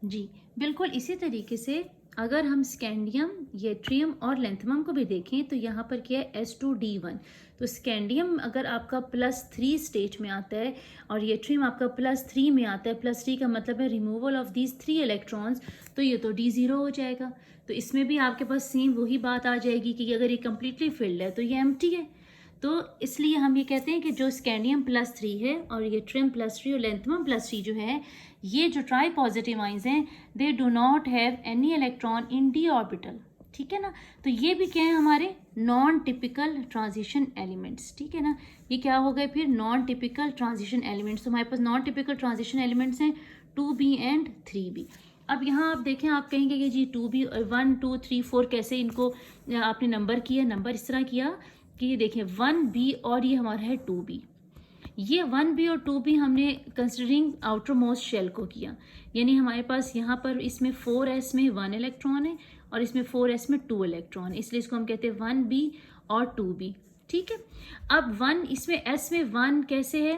जी, बिल्कुल इसी तरीके से अगर हम स्कैंडियम, येट्रियम और लैंथमम को भी देखें तो यहाँ पर क्या है S2D1। तो स्कैंडियम अगर आपका +3 स्टेज में आता है और येट्रियम आपका +3 में आता है, +3 का मतलब है रिमूवल ऑफ दीज 3 इलेक्ट्रॉन्स, तो ये तो D0 हो जाएगा। तो इसमें भी आपके पास सेम वही बात आ जाएगी कि अगर ये कम्प्लीटली फिल्ड है तो ये एम्प्टी है। तो इसलिए हम ये कहते हैं कि जो स्कैंडियम +3 है और येट्रियम +3 और लैंथमम +3 जो है, ये जो ट्राई पॉजिटिव आइंस हैं, they do not have any electron in D orbital. ठीक है ना। तो ये भी क्या है हमारे नॉन टिपिकल ट्रांजिशन एलिमेंट्स। ठीक है ना। ये क्या हो गए फिर नॉन टिपिकल ट्रांजिशन एलिमेंट्स। तो हमारे पास नॉन टिपिकल ट्रांजिशन एलिमेंट्स हैं 2b एंड 3b। अब यहाँ आप देखें, आप कहेंगे कि जी 2b 1 2 3 4 कैसे इनको आपने नंबर किया। नंबर इस तरह किया कि ये देखें 1b और ये हमारा है 2b। ये 1b और 2b हमने कंसिडरिंग आउटर मोस्ट शेल को किया, यानी हमारे पास यहाँ पर इसमें 4s में 1 इलेक्ट्रॉन है और इसमें 4s में 2 इलेक्ट्रॉन है, इसलिए इसको हम कहते हैं 1b और 2b। ठीक है। अब 1 इसमें s में 1 कैसे है,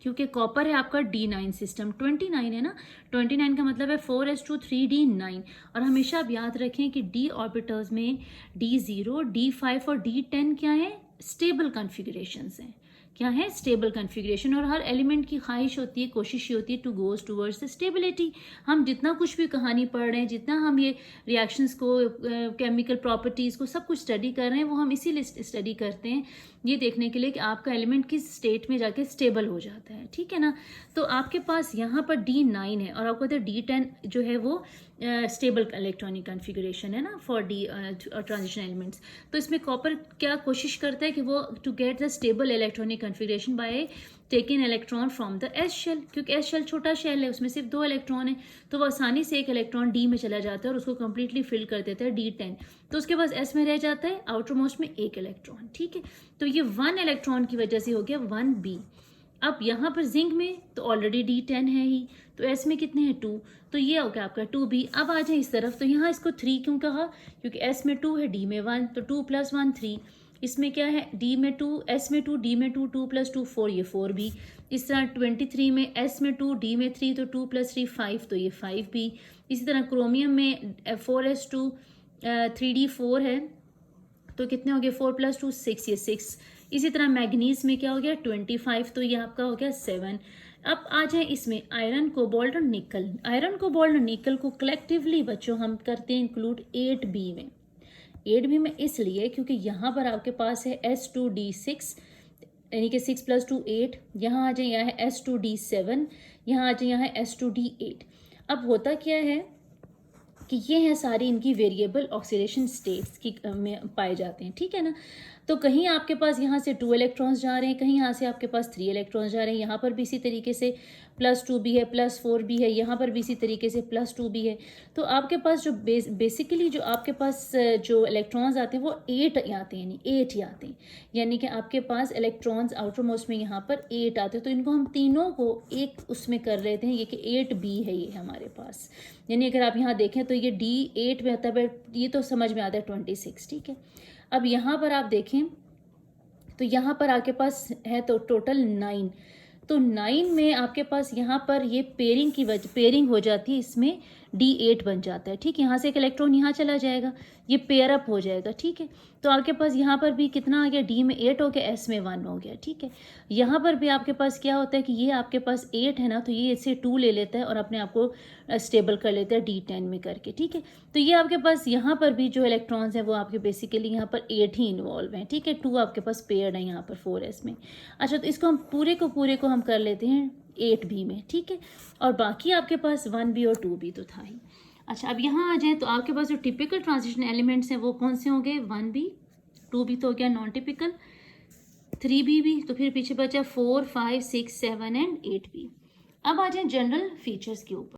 क्योंकि कॉपर है आपका D9 सिस्टम, 29 है ना। 29 का मतलब है 4s2 3d9। और हमेशा आप याद रखें कि d ऑर्बिटल्स में D0, D5 और D10 क्या है, स्टेबल कॉन्फ़िगरेशंस हैं। क्या है, स्टेबल कॉन्फ़िगरेशन। और हर एलिमेंट की ख्वाहिश होती है, कोशिश होती है to goes towards the stability. हम जितना कुछ भी कहानी पढ़ रहे हैं, जितना हम ये रिएक्शंस को, केमिकल प्रॉपर्टीज़ को सब कुछ स्टडी कर रहे हैं, वो हम इसीलिए स्टडी करते हैं, ये देखने के लिए कि आपका एलिमेंट किस स्टेट में जाके स्टेबल हो जाता है। ठीक है ना। तो आपके पास यहाँ पर D9 है और आपको कहते हैं D10 जो है वो स्टेबल इलेक्ट्रॉनिक कॉन्फ़िगरेशन है ना फॉर डी ट्रांजिशन एलिमेंट्स। तो इसमें कॉपर क्या कोशिश करता है कि वो to get the stable electronic configuration by taking electron from the S shell, क्योंकि एस शेल छोटा शेल है, उसमें सिर्फ 2 इलेक्ट्रॉन है, तो वो आसानी से एक इलेक्ट्रॉन डी में चला जाता है और उसको कंप्लीटली फिल कर देता है D10। तो उसके पास एस में रह जाता है आउटर मोस्ट में 1 इलेक्ट्रॉन। ठीक है। तो ये 1 इलेक्ट्रॉन की वजह से हो गया 1b। अब यहाँ पर जिंक में तो ऑलरेडी D10 है ही, तो एस में कितने हैं 2, तो ये हो गया आपका 2b। अब आ जाए इस तरफ, तो यहाँ इसको 3 क्यों कहा, क्योंकि एस में 2 है, डी में 1, तो 2 + 1 3। इसमें क्या है, डी में 2, एस में 2, डी में 2, 2 + 2 4, ये 4b। इस तरह 23 में एस में 2, डी में 3, तो 2 + 3 5, तो ये 5b। इसी तरह क्रोमियम में 4s2 3d4 है, तो कितने हो गए 4 + 2 6, ये 6। इसी तरह मैग्नीज में क्या हो गया 25, तो ये आपका हो गया 7। अब आ जाए इसमें आयरन, कोबाल्ट और निकल। आयरन, कोबाल्ट और निकल को कलेक्टिवली बच्चों हम करते हैं इंक्लूड 8b में। 8b में इसलिए क्योंकि यहाँ पर आपके पास है S2D6, यानी कि 6 + 2 8। यहाँ आ जाए, यहाँ है S2D7, यहाँ आ जाए, यहाँ है S2D8। अब होता क्या है कि ये हैं सारी इनकी वेरिएबल ऑक्सीडेशन स्टेट्स की में पाए जाते हैं। ठीक है ना। तो कहीं आपके पास यहाँ से 2 इलेक्ट्रॉन्स जा रहे हैं, कहीं यहाँ से आपके पास 3 इलेक्ट्रॉन्स जा रहे हैं, यहाँ पर भी इसी तरीके से +2b है, +4b है, यहाँ पर भी इसी तरीके से +2b है। तो आपके पास जो बेसिकली जो आपके पास जो इलेक्ट्रॉन्स आते हैं वो 8 आते हैं, यानी 8 ही आते हैं, यानी कि आपके पास इलेक्ट्रॉन्स आउटर मोस्ट में यहाँ पर 8 आते हैं। तो इनको हम तीनों को एक उसमें कर लेते हैं, ये कि 8b है ये हमारे पास। यानी अगर आप यहाँ देखें तो ये D8 में आता है, ये तो समझ में आता है 26। ठीक है। अब यहाँ पर आप देखें तो यहाँ पर आपके पास है तो टोटल 9। तो 9 में आपके पास यहाँ पर ये पेयरिंग की वजह पेयरिंग हो जाती है, इसमें D8 बन जाता है। ठीक है। यहाँ से एक इलेक्ट्रॉन यहाँ चला जाएगा, ये पेयर अप हो जाएगा। ठीक है। तो आपके पास यहाँ पर भी कितना आ गया, D में 8 हो गया, S में 1 हो गया। ठीक है। यहाँ पर भी आपके पास क्या होता है कि ये आपके पास 8 है ना, तो ये इससे 2 ले लेता है और अपने आप को स्टेबल कर लेता है D10 में करके। ठीक है। तो ये आपके पास यहाँ पर भी जो इलेक्ट्रॉन्स हैं वो आपके बेसिकली यहाँ पर 8 ही इन्वॉल्व हैं। ठीक है। 2 आपके पास पेयर्ड है यहाँ पर 4s में। अच्छा, तो इसको हम पूरे को हम कर लेते हैं 8b में। ठीक है। और बाकी आपके पास 1b और 2b तो था ही। अच्छा, अब यहाँ आ जाए तो आपके पास जो टिपिकल ट्रांजिशन एलिमेंट्स हैं वो कौन से होंगे, 1b, 2b तो हो गया नॉन टिपिकल, 3b भी, तो फिर पीछे बचा 4 5 6 7 एंड 8b। अब आ जाए जनरल फीचर्स के ऊपर।